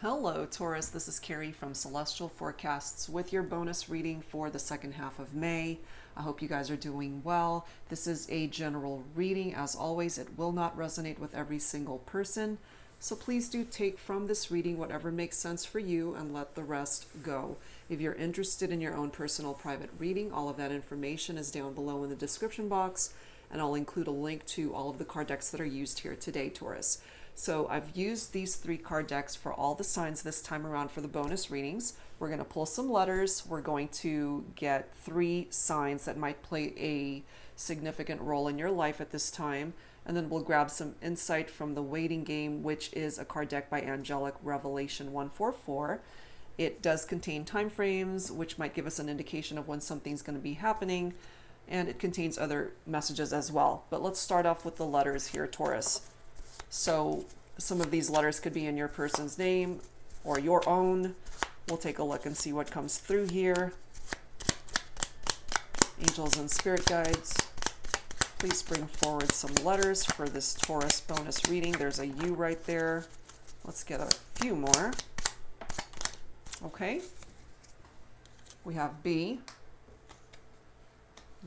Hello, Taurus. This is Carrie from Celestial Forecasts with your bonus reading for the second half of May. I hope you guys are doing well. This is a general reading. As always, it will not resonate with every single person. So please do take from this reading whatever makes sense for you and let the rest go. If you're interested in your own personal private reading, all of that information is down below in the description box, and I'll include a link to all of the card decks that are used here today, Taurus. So I've used these 3 card decks for all the signs this time around for the bonus readings. We're going to pull some letters. We're going to get 3 signs that might play a significant role in your life at this time. And then we'll grab some insight from the waiting game, which is a card deck by Angelic Revelation 144. It does contain time frames, which might give us an indication of when something's going to be happening. And it contains other messages as well. But let's start off with the letters here, Taurus. So some of these letters could be in your person's name or your own. We'll take a look and see what comes through here. Angels and spirit guides, please bring forward some letters for this Taurus bonus reading. There's a U right there. Let's get a few more. Okay. We have B,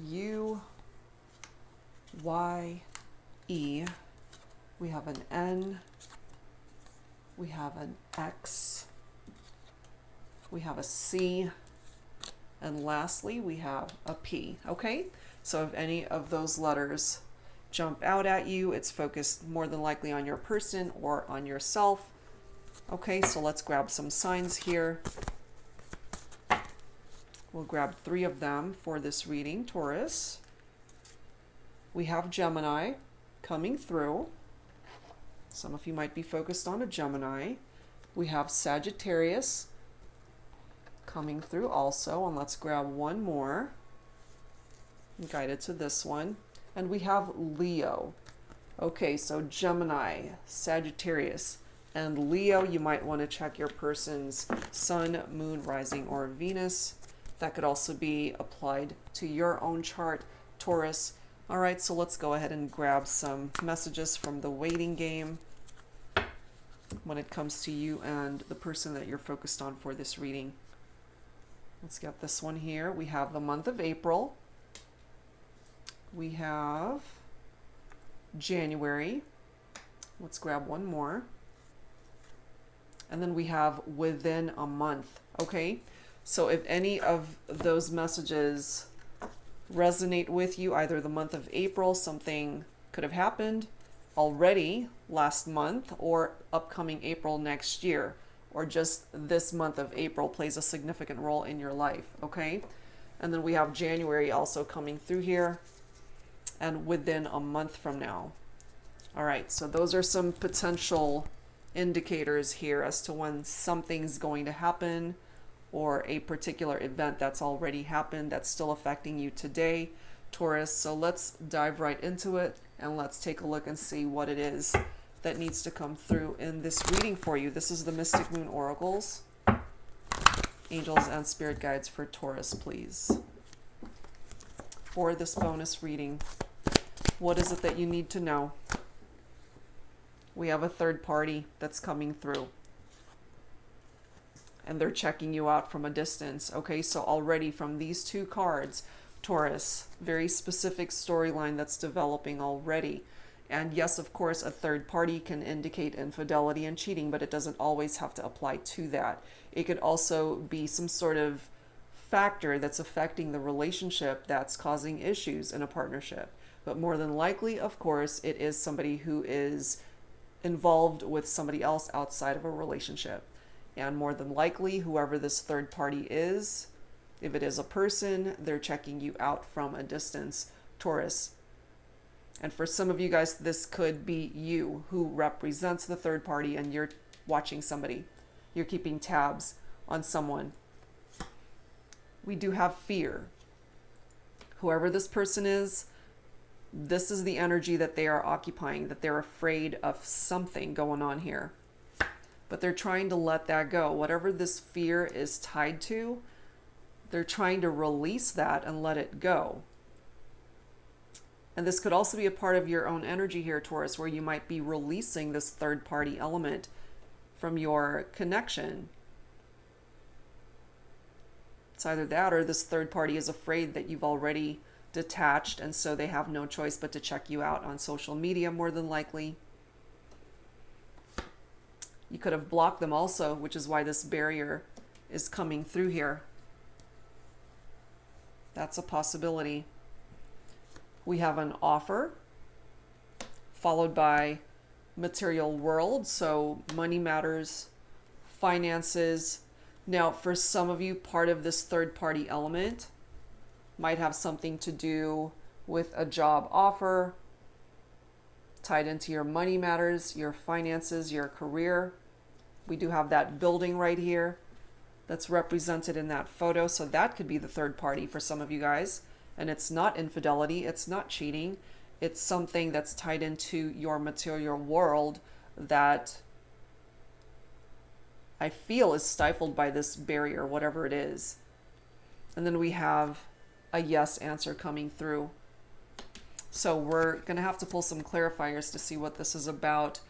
U, Y, E. We have an N, we have an X, we have a C, and lastly we have a P, okay? So if any of those letters jump out at you, it's focused more than likely on your person or on yourself. Okay, so let's grab some signs here. We'll grab 3 of them for this reading, Taurus. We have Gemini coming through. Some of you might be focused on a Gemini. We have Sagittarius coming through also, and let's grab one more. Guided to this one. And we have Leo. Okay, so Gemini, Sagittarius, and Leo. You might want to check your person's sun, moon, rising, or Venus. That could also be applied to your own chart, Taurus. All right, so let's go ahead and grab some messages from the waiting game when it comes to you and the person that you're focused on for this reading. Let's get this one here. We have the month of April. We have January. Let's grab one more. And then we have within a month. Okay, so if any of those messages resonate with you, either the month of April, something could have happened already last month, or upcoming April next year, or just this month of April plays a significant role in your life, okay? And then we have January also coming through here, and within a month from now. All right, so those are some potential indicators here as to when something's going to happen, or a particular event that's already happened that's still affecting you today, Taurus. So let's dive right into it and let's take a look and see what it is that needs to come through in this reading for you. This is the Mystic Moon Oracles. Angels and spirit guides for Taurus, please. For this bonus reading, what is it that you need to know? We have a third party that's coming through, and they're checking you out from a distance. Okay, so already from these 2 cards, Taurus, very specific storyline that's developing already. And yes, of course, a third party can indicate infidelity and cheating, but it doesn't always have to apply to that. It could also be some sort of factor that's affecting the relationship that's causing issues in a partnership. But more than likely, of course, it is somebody who is involved with somebody else outside of a relationship. And more than likely, whoever this third party is, if it is a person, they're checking you out from a distance, Taurus. And for some of you guys, this could be you who represents the third party, and you're watching somebody. You're keeping tabs on someone. We do have fear. Whoever this person is, this is the energy that they are occupying, that they're afraid of something going on here. But they're trying to let that go. Whatever this fear is tied to, they're trying to release that and let it go. And this could also be a part of your own energy here, Taurus, where you might be releasing this third party element from your connection. It's either that or this third party is afraid that you've already detached, and so they have no choice but to check you out on social media, more than likely. You could have blocked them also, which is why this barrier is coming through here. That's a possibility. We have an offer followed by material world, so money matters, finances. Now, for some of you, part of this third party element might have something to do with a job offer tied into your money matters, your finances, your career. We do have that building right here that's represented in that photo, so that could be the third party for some of you guys. And it's not infidelity, it's not cheating, it's something that's tied into your material world that I feel is stifled by this barrier, whatever it is. And then we have a yes answer coming through. So we're going to have to pull some clarifiers to see what this is about.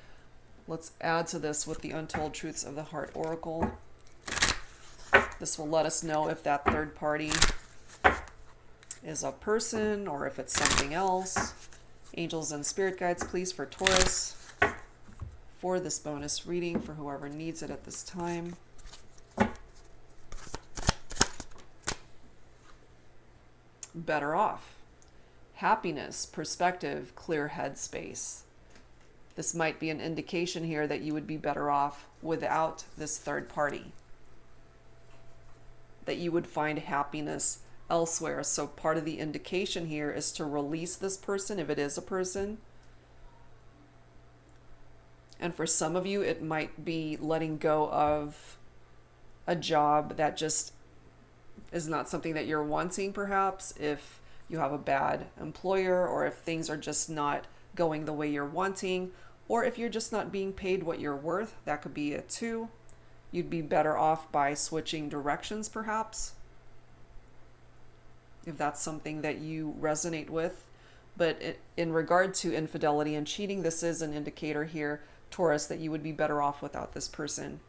Let's add to this with the Untold Truths of the Heart Oracle. This will let us know if that third party is a person or if it's something else. Angels and spirit guides, please, for Taurus, for this bonus reading, for whoever needs it at this time. Better off. Happiness, perspective, clear headspace. This might be an indication here that you would be better off without this third party. That you would find happiness elsewhere. So part of the indication here is to release this person, if it is a person. And for some of you, it might be letting go of a job that just is not something that you're wanting, perhaps, if you have a bad employer, or if things are just not going the way you're wanting, or if you're just not being paid what you're worth. That could be it too. You'd be better off by switching directions, perhaps, if that's something that you resonate with. But in regard to infidelity and cheating, this is an indicator here, Taurus, that you would be better off without this person.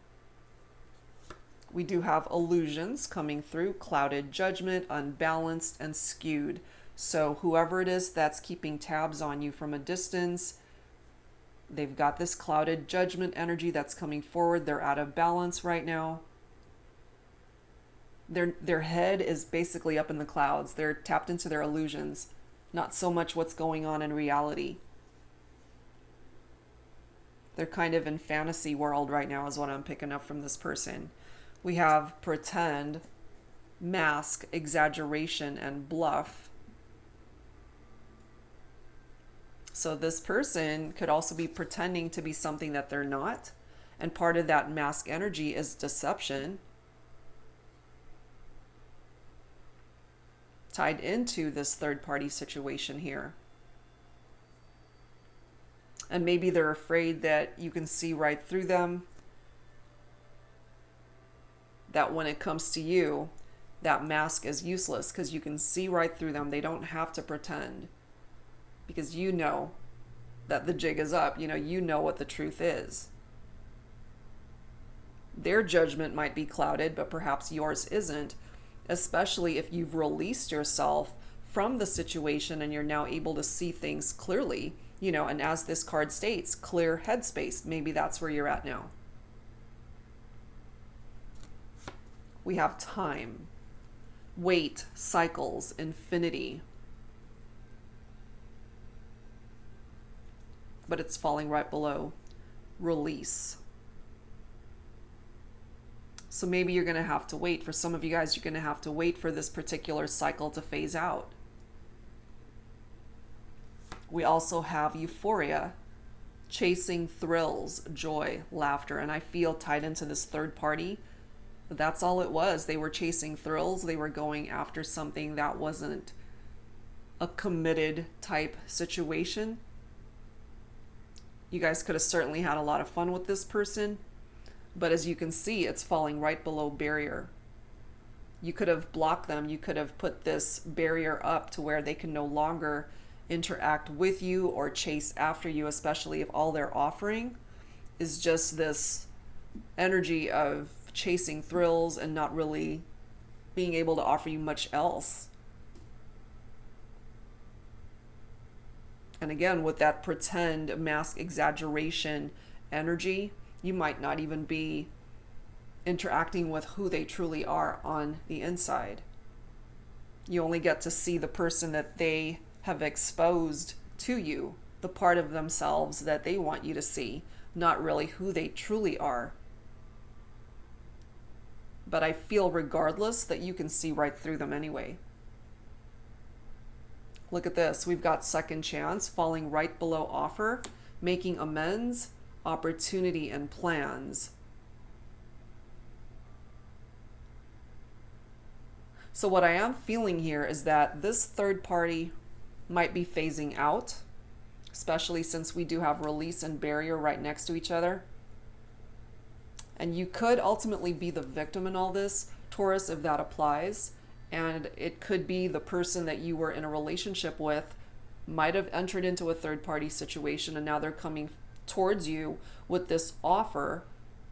We do have illusions coming through, clouded judgment, unbalanced, and skewed. So whoever it is that's keeping tabs on you from a distance, they've got this clouded judgment energy that's coming forward. They're out of balance right now. Their head is basically up in the clouds. They're tapped into their illusions, not so much what's going on in reality. They're kind of in fantasy world right now is what I'm picking up from this person. We have pretend, mask, exaggeration, and bluff. So this person could also be pretending to be something that they're not. And part of that mask energy is deception, tied into this third party situation here. And maybe they're afraid that you can see right through them, that when it comes to you, that mask is useless because you can see right through them. They don't have to pretend because you know that the jig is up. You know what the truth is. Their judgment might be clouded, but perhaps yours isn't, especially if you've released yourself from the situation and you're now able to see things clearly, and as this card states, clear headspace. Maybe that's where you're at now. We have time, weight, cycles, infinity. But it's falling right below release. So maybe you're going to have to wait. For some of you guys, you're going to have to wait for this particular cycle to phase out. We also have euphoria, chasing thrills, joy, laughter. And I feel tied into this third party. That's all it was. They were chasing thrills. They were going after something that wasn't a committed type situation. You guys could have certainly had a lot of fun with this person, but as you can see, it's falling right below barrier. You could have blocked them. You could have put this barrier up to where they can no longer interact with you or chase after you, especially if all they're offering is just this energy of chasing thrills and not really being able to offer you much else. And again, with that pretend, mask, exaggeration energy, you might not even be interacting with who they truly are on the inside. You only get to see the person that they have exposed to you, the part of themselves that they want you to see, not really who they truly are. But I feel regardless that you can see right through them anyway. Look at this. We've got second chance, falling right below offer, making amends, opportunity, and plans. So what I am feeling here is that this third party might be phasing out, especially since we do have release and barrier right next to each other. And you could ultimately be the victim in all this, Taurus, if that applies. And it could be the person that you were in a relationship with might have entered into a third party situation, and now they're coming towards you with this offer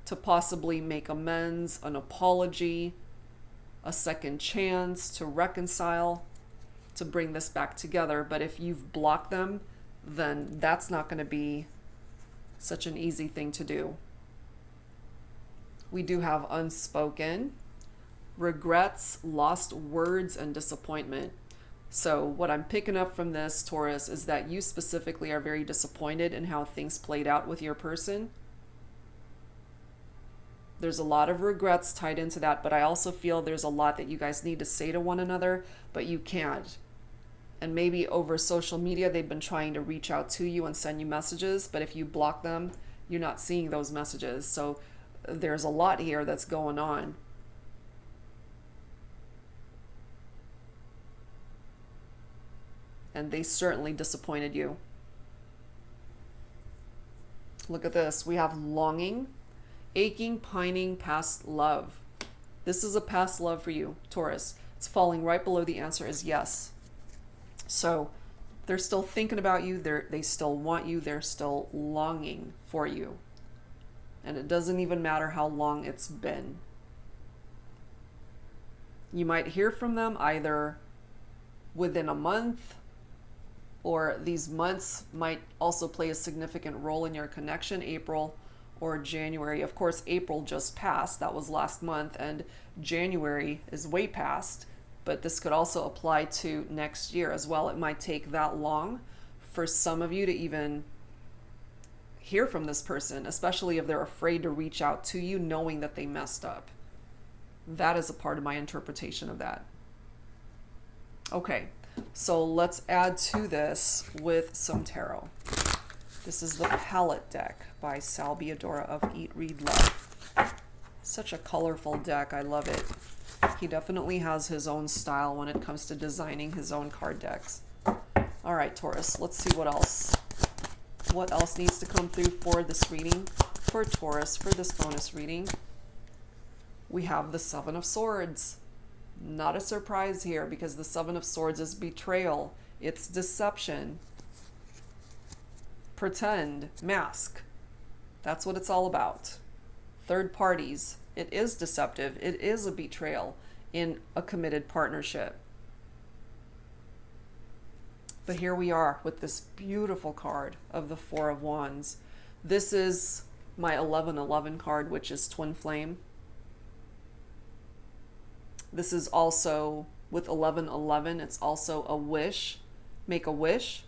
to possibly make amends, an apology, a second chance to reconcile, to bring this back together. But if you've blocked them, then that's not going to be such an easy thing to do. We do have unspoken, regrets, lost words, and disappointment. So what I'm picking up from this, Taurus, is that you specifically are very disappointed in how things played out with your person. There's a lot of regrets tied into that, but I also feel there's a lot that you guys need to say to one another, but you can't. And maybe over social media, they've been trying to reach out to you and send you messages, but if you block them, you're not seeing those messages. So there's a lot here that's going on. And they certainly disappointed you. Look at this. We have longing, aching, pining, past love. This is a past love for you, Taurus. It's falling right below the answer is yes. So they're still thinking about you. They still want you. They're still longing for you. And it doesn't even matter how long it's been. You might hear from them either within a month, or these months might also play a significant role in your connection, April or January. Of course, April just passed. That was last month, and January is way past. But this could also apply to next year as well. It might take that long for some of you to even hear from this person, especially if they're afraid to reach out to you knowing that they messed up. That is a part of my interpretation of that. Okay, so let's add to this with some tarot. This is the Palette deck by Biadora of Eat, Read, Love. Such a colorful deck. I love it. He definitely has his own style when it comes to designing his own card decks. All right, Taurus, let's see what else. What else needs to come through for this reading? For Taurus, for this bonus reading, we have the Seven of Swords. Not a surprise here, because the Seven of Swords is betrayal. It's deception. Pretend, mask. That's what it's all about. Third parties. It is deceptive. It is a betrayal in a committed partnership. But here we are with this beautiful card of the Four of Wands. This is my 1111 card, which is Twin Flame. This is also, with 1111, it's also a wish. Make a wish.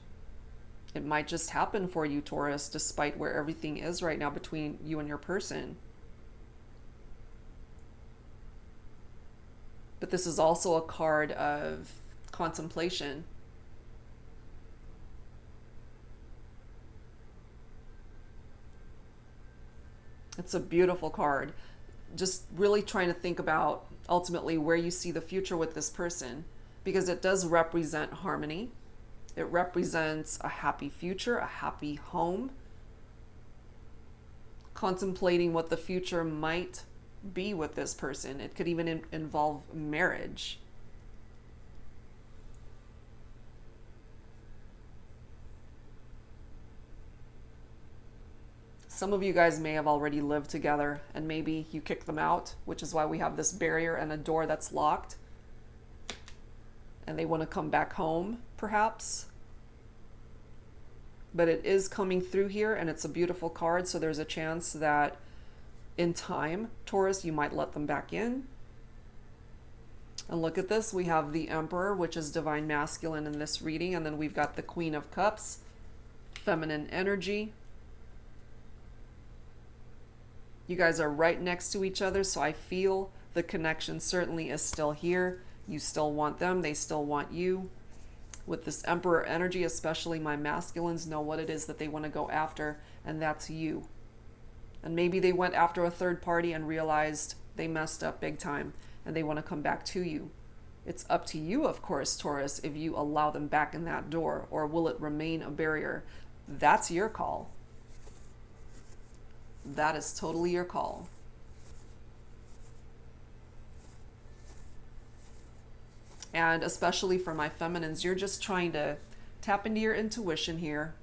It might just happen for you, Taurus, despite where everything is right now between you and your person. But this is also a card of contemplation. It's a beautiful card. Just really trying to think about ultimately where you see the future with this person, because it does represent harmony. It represents a happy future, a happy home. Contemplating what the future might be with this person. It could even involve marriage. Some of you guys may have already lived together and maybe you kick them out, which is why we have this barrier and a door that's locked. And they want to come back home, perhaps. But it is coming through here and it's a beautiful card, so there's a chance that in time, Taurus, you might let them back in. And look at this, we have the Emperor, which is divine masculine in this reading, and then we've got the Queen of Cups, feminine energy. You guys are right next to each other, so I feel the connection certainly is still here. You still want them, they still want you. With this Emperor energy, especially my masculines know what it is that they want to go after, and that's you. And maybe they went after a third party and realized they messed up big time, and they want to come back to you. It's up to you, of course, Taurus, if you allow them back in that door, or will it remain a barrier? That's your call. That is totally your call. And especially for my feminines, you're just trying to tap into your intuition here.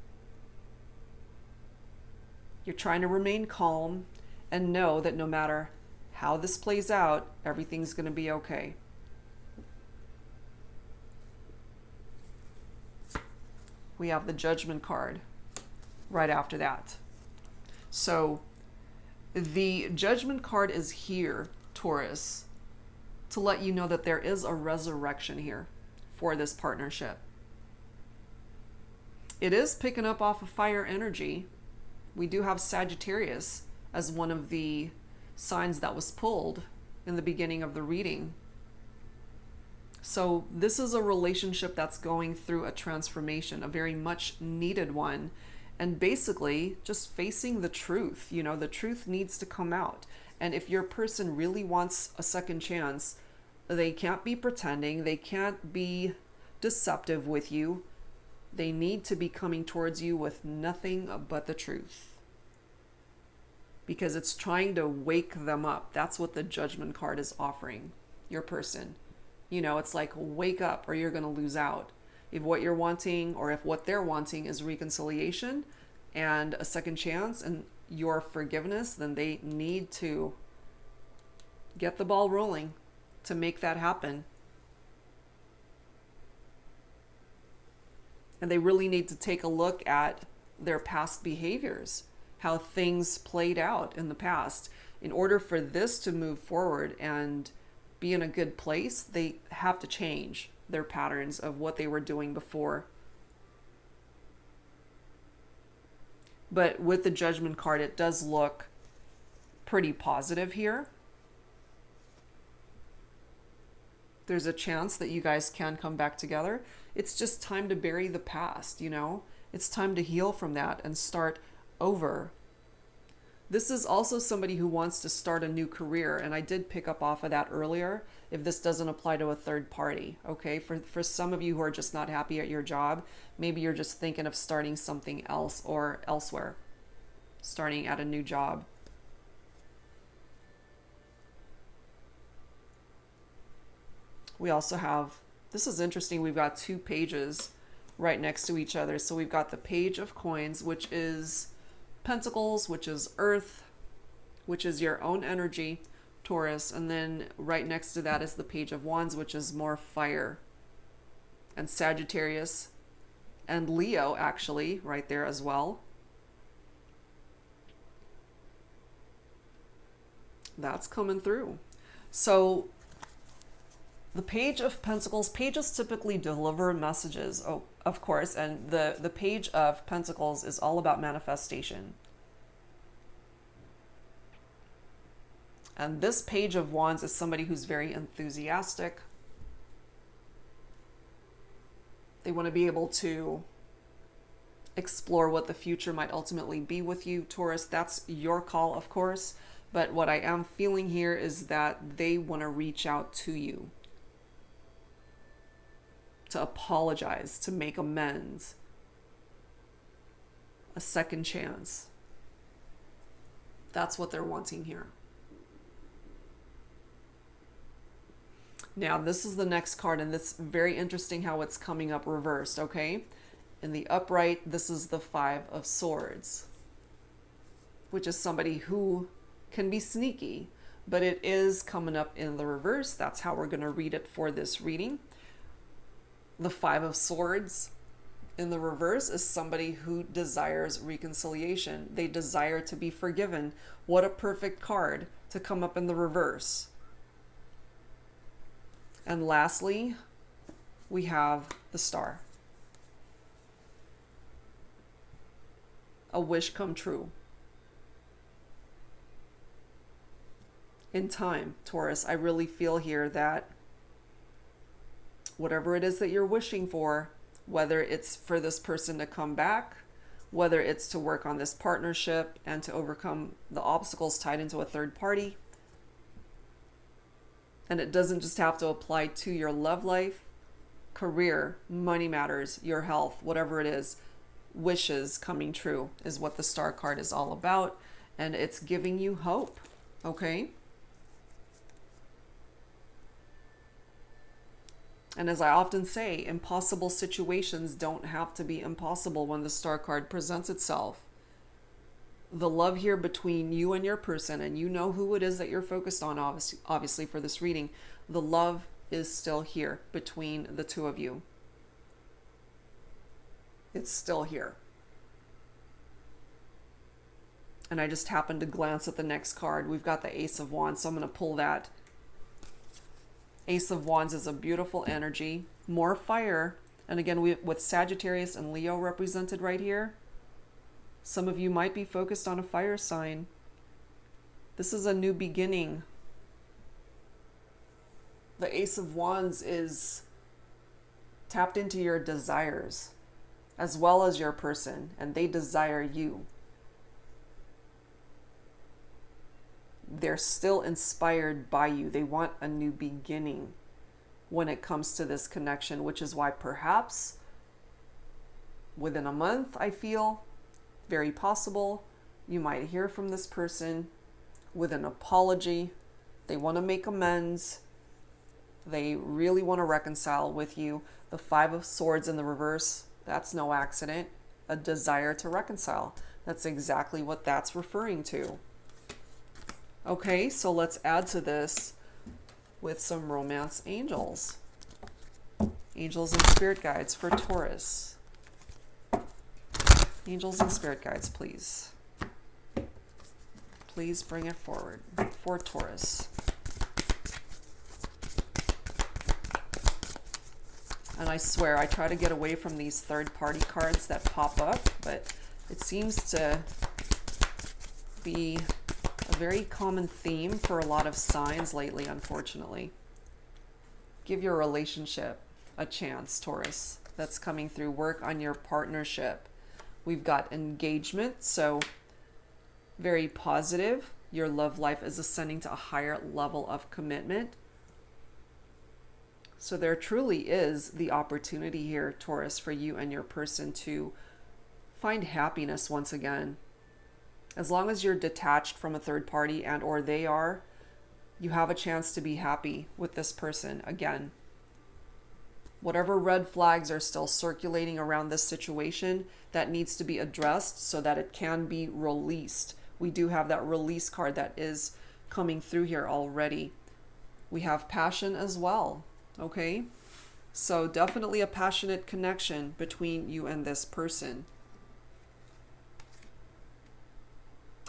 You're trying to remain calm and know that no matter how this plays out, everything's going to be okay. We have the Judgment card right after that. So the Judgment card is here, Taurus, to let you know that there is a resurrection here for this partnership. It is picking up off of fire energy. We do have Sagittarius as one of the signs that was pulled in the beginning of the reading. So this is a relationship that's going through a transformation, a very much needed one. And basically just facing the truth. You know, the truth needs to come out. And if your person really wants a second chance, they can't be pretending. They can't be deceptive with you. They need to be coming towards you with nothing but the truth. Because it's trying to wake them up. That's what the Judgment card is offering your person. You know, it's like, wake up or you're going to lose out. If what you're wanting or if what they're wanting is reconciliation and a second chance and your forgiveness, then they need to get the ball rolling to make that happen. And they really need to take a look at their past behaviors, how things played out in the past. In order for this to move forward and be in a good place, they have to change their patterns of what they were doing before. But with the Judgment card, it does look pretty positive here. There's a chance that you guys can come back together. It's just time to bury the past, you know? It's time to heal from that and start over. This is also somebody who wants to start a new career, and I did pick up off of that earlier, if this doesn't apply to a third party, okay? For some of you who are just not happy at your job, maybe you're just thinking of starting something else or elsewhere, starting at a new job. We also have, this is interesting, we've got two pages right next to each other. So we've got the Page of Coins, which is Pentacles, which is Earth, which is your own energy, Taurus, and then right next to that is the Page of Wands, which is more fire, and Sagittarius and Leo actually right there as well. That's coming through. So the Page of Pentacles, pages typically deliver messages, oh, of course, and the Page of Pentacles is all about manifestation. And this Page of Wands is somebody who's very enthusiastic. They want to be able to explore what the future might ultimately be with you, Taurus. That's your call, of course. But what I am feeling here is that they want to reach out to you, to apologize, to make amends, a second chance. That's what they're wanting here. Now, this is the next card, and it's very interesting how it's coming up reversed, okay? In the upright, this is the Five of Swords. which is somebody who can be sneaky, but it is coming up in the reverse. That's how we're going to read it for this reading. The Five of Swords in the reverse is somebody who desires reconciliation. They desire to be forgiven. What a perfect card to come up in the reverse. And lastly, we have the Star. A wish come true. In time, Taurus, I really feel here that whatever it is that you're wishing for, whether it's for this person to come back, whether it's to work on this partnership and to overcome the obstacles tied into a third party, and it doesn't just have to apply to your love life, career, money matters, your health, whatever it is, wishes coming true is what the Star card is all about, and it's giving you hope, okay? And as I often say, impossible situations don't have to be impossible when the Star card presents itself. The love here between you and your person, and you know who it is that you're focused on, obviously for this reading, the love is still here between the two of you. It's still here. And I just happened to glance at the next card. We've got the Ace of Wands, so I'm going to pull that. Ace of Wands is a beautiful energy, more fire. And again, with Sagittarius and Leo represented right here, some of you might be focused on a fire sign. This is a new beginning. The Ace of Wands is tapped into your desires as well as your person, and they desire you. They're still inspired by you. They want a new beginning when it comes to this connection, which is why perhaps within a month, I feel very possible you might hear from this person with an apology. They want to make amends. They really want to reconcile with you. The Five of Swords in the reverse, that's no accident. A desire to reconcile. That's exactly what that's referring to. Okay, so let's add to this with some romance angels. Angels and spirit guides for Taurus. Angels and spirit guides, please. Please bring it forward for Taurus. And I swear, I try to get away from these third-party cards that pop up, but it seems to be a very common theme for a lot of signs lately, unfortunately. Give your relationship a chance, Taurus. That's coming through. Work on your partnership. We've got engagement, so very positive. Your love life is ascending to a higher level of commitment. So there truly is the opportunity here, Taurus, for you and your person to find happiness once again. As long as you're detached from a third party and or they are, you have a chance to be happy with this person again. Whatever red flags are still circulating around this situation, that needs to be addressed so that it can be released. We do have that release card that is coming through here already. We have passion as well, okay? So definitely a passionate connection between you and this person.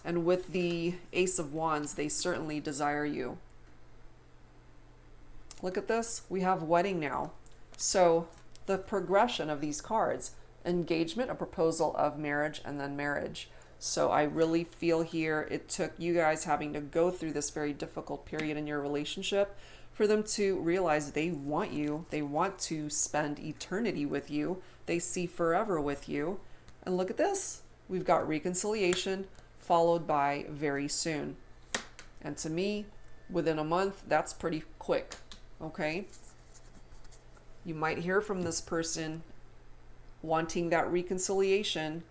And with the Ace of Wands, they certainly desire you. Look at this. We have wedding now. So the progression of these cards, engagement, a proposal of marriage, and then marriage. So I really feel here it took you guys having to go through this very difficult period in your relationship for them to realize they want you. They want to spend eternity with you. They see forever with you. And look at this. We've got reconciliation followed by very soon. And to me, within a month, that's pretty quick, okay? You might hear from this person wanting that reconciliation.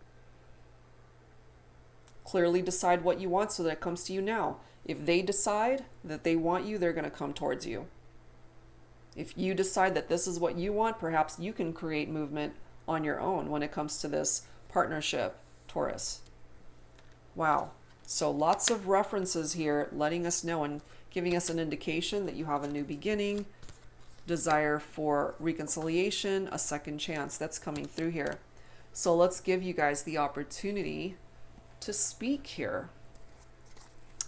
Clearly decide what you want so that it comes to you now. If they decide that they want you, they're going to come towards you. If you decide that this is what you want, perhaps you can create movement on your own when it comes to this partnership, Taurus. Wow. So lots of references here letting us know and giving us an indication that you have a new beginning, desire for reconciliation, a second chance. That's coming through here. So let's give you guys the opportunity to speak here.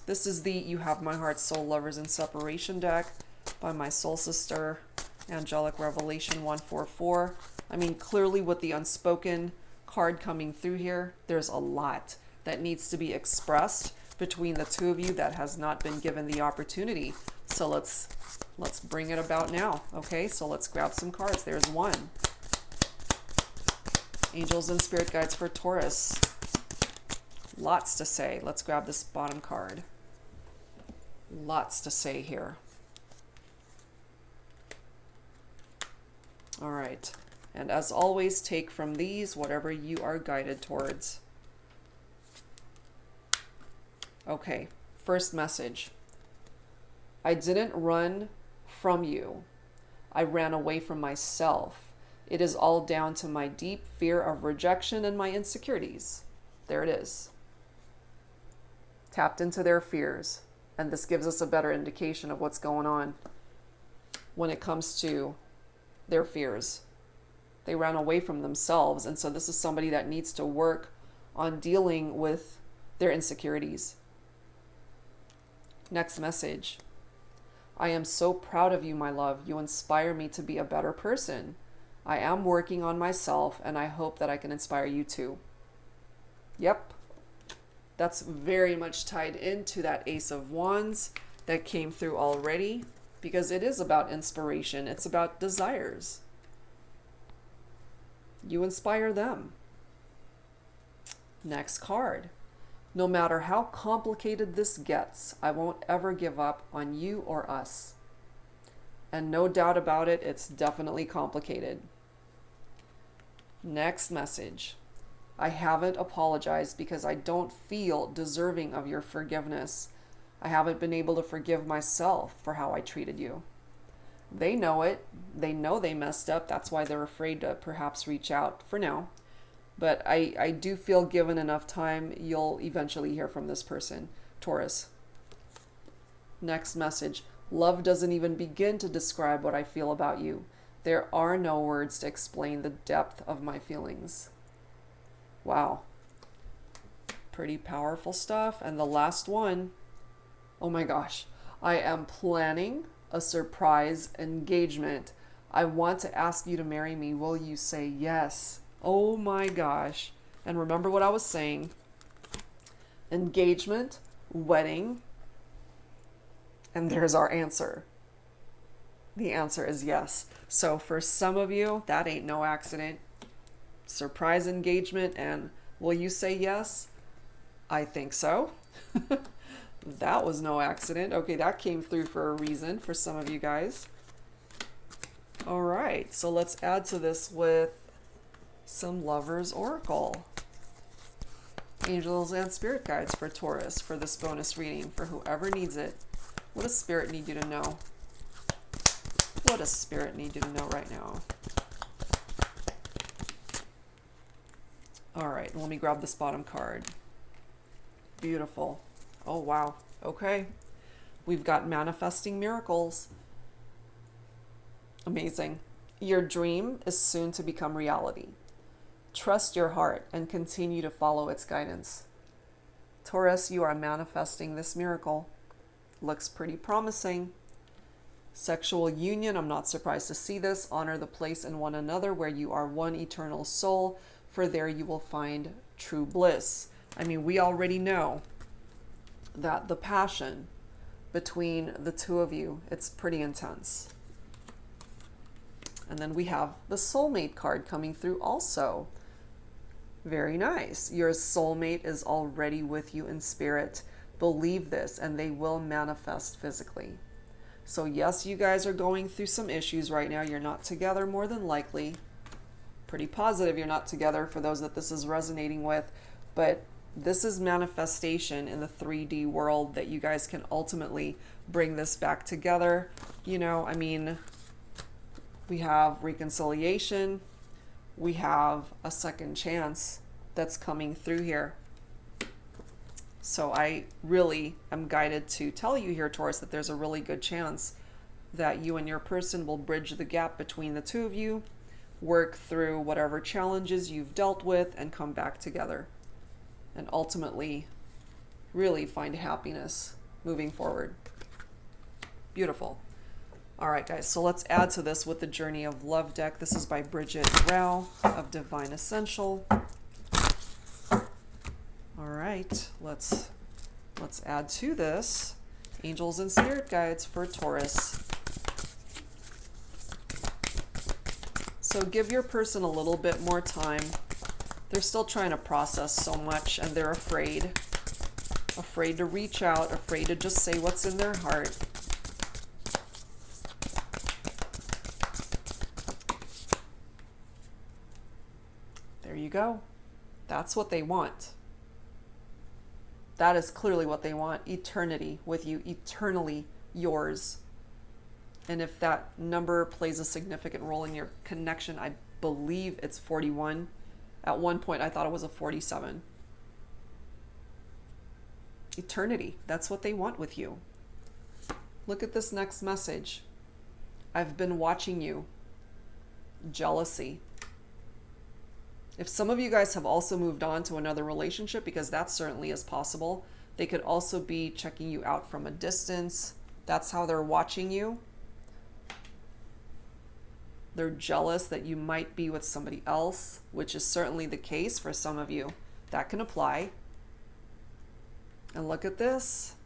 This is the You Have My Heart Soul Lovers in Separation deck by my soul sister, Angelic Revelation 144. I mean, clearly with the Unspoken card coming through here, there's a lot that needs to be expressed between the two of you that has not been given the opportunity. So let's bring it about now. Okay, so let's grab some cards. There's one. Angels and Spirit Guides for Taurus. Lots to say. Let's grab this bottom card. Lots to say here. All right. And as always, take from these whatever you are guided towards. Okay, first message. I didn't run from you. I ran away from myself. It is all down to my deep fear of rejection and my insecurities. There it is. Tapped into their fears. And this gives us a better indication of what's going on when it comes to their fears. They ran away from themselves. And so this is somebody that needs to work on dealing with their insecurities. Next message. I am so proud of you, my love. You inspire me to be a better person. I am working on myself, and I hope that I can inspire you too. Yep. That's very much tied into that Ace of Wands that came through already, because it is about inspiration. It's about desires. You inspire them. Next card. No matter how complicated this gets, I won't ever give up on you or us. And no doubt about it, it's definitely complicated. Next message. I haven't apologized because I don't feel deserving of your forgiveness. I haven't been able to forgive myself for how I treated you. They know it. They know they messed up. That's why they're afraid to perhaps reach out for now. But I do feel given enough time, you'll eventually hear from this person, Taurus. Next message. Love doesn't even begin to describe what I feel about you. There are no words to explain the depth of my feelings. Wow. Pretty powerful stuff. And the last one. Oh my gosh. I am planning a surprise engagement. I want to ask you to marry me. Will you say yes? Oh my gosh. And remember what I was saying. Engagement, wedding, and there's our answer. The answer is yes. So for some of you, that ain't no accident. Surprise engagement, and will you say yes? I think so. That was no accident. Okay, that came through for a reason for some of you guys. All right, so let's add to this with some Lovers Oracle. Angels and Spirit Guides for Taurus for this bonus reading for whoever needs it. What does Spirit need you to know? What does Spirit need you to know right now? All right, let me grab this bottom card. Beautiful. Oh, wow. Okay. We've got manifesting miracles. Amazing. Your dream is soon to become reality. Trust your heart and continue to follow its guidance. Taurus, you are manifesting this miracle. Looks pretty promising. Sexual union, I'm not surprised to see this. Honor the place in one another where you are one eternal soul, for there you will find true bliss. I mean, we already know that the passion between the two of you, it's pretty intense. And then we have the soulmate card coming through also. Very nice. Your soulmate is already with you in spirit. Believe this, and they will manifest physically. So yes, you guys are going through some issues right now. You're not together more than likely. Pretty positive you're not together for those that this is resonating with. But this is manifestation in the 3D world that you guys can ultimately bring this back together. You know, I mean, we have reconciliation. We have a second chance that's coming through here. So I really am guided to tell you here, Taurus, that there's a really good chance that you and your person will bridge the gap between the two of you, work through whatever challenges you've dealt with, and come back together. And ultimately, really find happiness moving forward. Beautiful. All right, guys, so let's add to this with the Journey of Love deck. This is by Bridget Rao of Divine Essential. All right, let's add to this angels and spirit guides for Taurus. So give your person a little bit more time. They're still trying to process so much, and they're afraid to reach out, afraid to just say what's in their heart. There you go. That's what they want. That is clearly what they want. Eternity with you, eternally yours. And if that number plays a significant role in your connection, I believe it's 41. At one point, I thought it was a 47. Eternity. That's what they want with you. Look at this next message. I've been watching you. Jealousy. If some of you guys have also moved on to another relationship, because that certainly is possible, they could also be checking you out from a distance. That's how they're watching you. They're jealous that you might be with somebody else, which is certainly the case for some of you. That can apply. And look at this.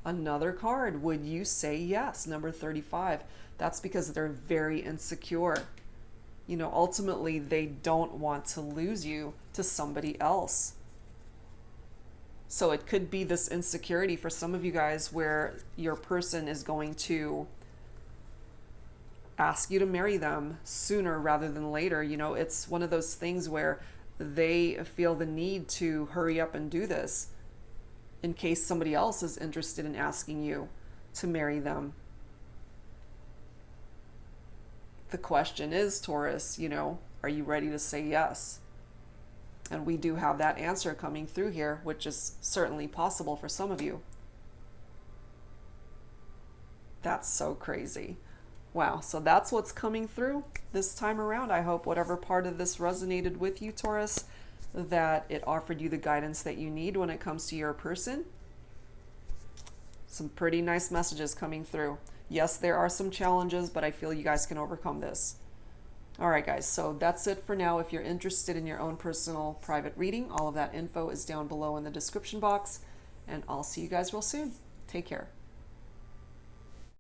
Another card. Would you say yes? Number 35. That's because they're very insecure. You know, ultimately, they don't want to lose you to somebody else. So it could be this insecurity for some of you guys where your person is going to ask you to marry them sooner rather than later. You know, it's one of those things where they feel the need to hurry up and do this in case somebody else is interested in asking you to marry them. The question is, Taurus, you know, are you ready to say yes? And we do have that answer coming through here, which is certainly possible for some of you. That's so crazy. Wow, so that's what's coming through this time around. I hope whatever part of this resonated with you, Taurus, that it offered you the guidance that you need when it comes to your person. Some pretty nice messages coming through. Yes, there are some challenges, but I feel you guys can overcome this. All right, guys, so that's it for now. If you're interested in your own personal private reading, all of that info is down below in the description box, and I'll see you guys real soon. Take care.